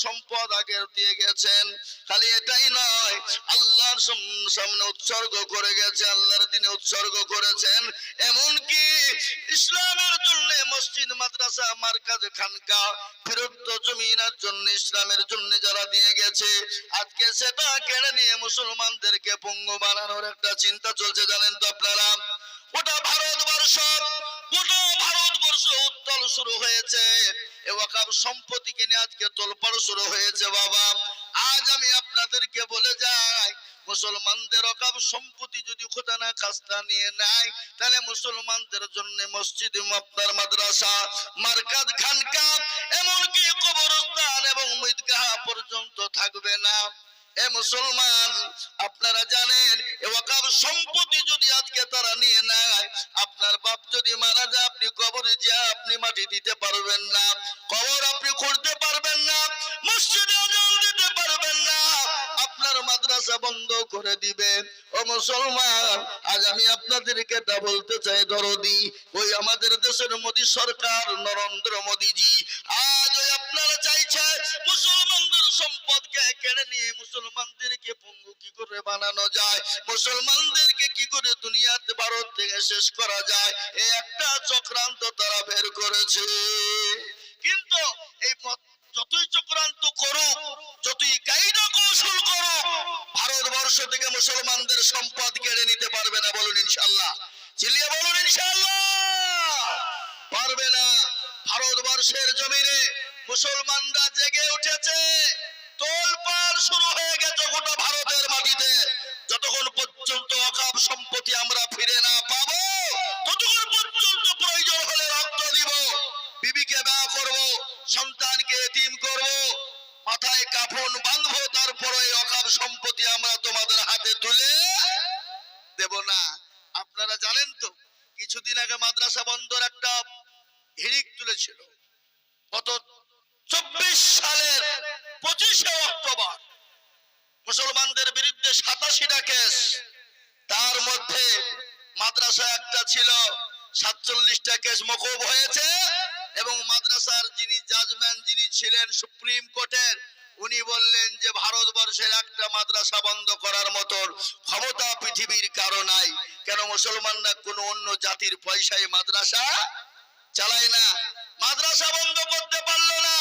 সম্পদ আগে দিয়ে গেছেন। খালি এটাই নয়, আল্লাহর সামনে উৎসর্গ করে গেছে, আল্লাহর দিনে উৎসর্গ করেছেন। এমনকি ইসলামের জন্য মসজিদ, মাদ্রাসা, মার্কাজ, খানকা, ফিরত জমিনের জন্য, ইসলামের জন্য যারা দিয়ে গেছে, আজকে সেটা কেড়ে নিয়ে মুসলমানদেরকে পঙ্গু বানানোর একটা চিন্তা চলছে। জানেন তো আপনারা, গোটা ভারতবর্ষ উত্তল শুরু হয়েছে। এই ওয়াকফ সম্পত্তিকে নিয়ে আজকে তোলপাড় শুরু হয়েছে। বাবা, আজ আমি আপনাদেরকে বলে যাই, মুসলমানদের ওয়াকফ সম্পত্তি যদি খোদা না খাস্তা নিয়ে নেয়, তাহলে মুসলমানদের জন্য মসজিদ, আপনার মাদ্রাসা, মারকাজ, খানকা, এমনকি কবরস্থান এবং ঈদগাহ পর্যন্ত থাকবে না। এ মুসলমান, আপনারা জানেন এ ওয়াকফ সম্পত্তি যদি আজকে তারা নিয়ে নেয়, আপনার বাপ যদি মারা যায়, আপনি কবরে যা আপনি মাটি দিতে পারবেন না, কবর আপনি খুঁড়তে পারবেন না, মসজিদে আযান দিতে পারবেন না, আপনার মাদ্রাসা বন্ধ করে দিবে। ও মুসলমান, আজ আমি আপনাদেরকে এটা বলতে চাই, দরদি ওই আমাদের দেশের মোদী সরকার, নরেন্দ্র মোদীজি, আজ ওই আপনারা চাইছে মুসলমানদের সম্পদকে কেড়ে নিয়ে মুসলমানদেরকে পঙ্গু কি করে বানানো যায়, মুসলমানদেরকে কি করে দুনিয়াতে ভারত থেকে শেষ করা যায়, এই একটা চক্রান্ত তারা বের করেছে। কিন্তু এই যতই চক্রান্ত করুক, যতই কায়দা কৌশল করুক, ভারতবর্ষ থেকে মুসলমানদের সম্পদ কেড়ে নিতে পারবে না। বলুন ইনশাআল্লাহ, চিল্লিয়ে বলুন ইনশাআল্লাহ। পারবে না। ভারতবর্ষের জমিনে মুসলমানরা জেগে উঠেছে, তোলপাড় শুরু হয়ে গেছে গোটা ভারতের মাটিতে। যতক্ষণ পর্যন্ত ওয়াকফ সম্পত্তি আমরা ফিরে না পাবো, ততক্ষণ পর্যন্ত প্রয়োজন হলে রক্ত দিব, বিবিকে বিয়ে করব, সন্তানকে এতিম করব, মাথায় কাফন বাঁধবো, তারপরে এই ওয়াকফ সম্পত্তি আমরা তোমাদের হাতে তুলে দেব না। আপনারা জানেন তো, কিছুদিন আগে মাদ্রাসা বন্ধর একটা হিড়িক তুলেছিল। গত 24 সালের 25শে অক্টোবর মুসলমানদের বিরুদ্ধে 87টা কেস, তার মধ্যে মাদ্রাসা একটা ছিল, 47টা কেস মকুব হয়েছে। এবং মাদ্রাসার যিনি জাজম্যান, যিনি ছিলেন সুপ্রিম কোর্টের, উনি বললেন যে ভারতবর্ষের একটা মাদ্রাসা বন্ধ করার মতন ক্ষমতা পৃথিবীর কারো নাই। কেন? মুসলমানরা কোন অন্য জাতির পয়সায় মাদ্রাসা চালায় না, মাদ্রাসা বন্ধ করতে পারলো না।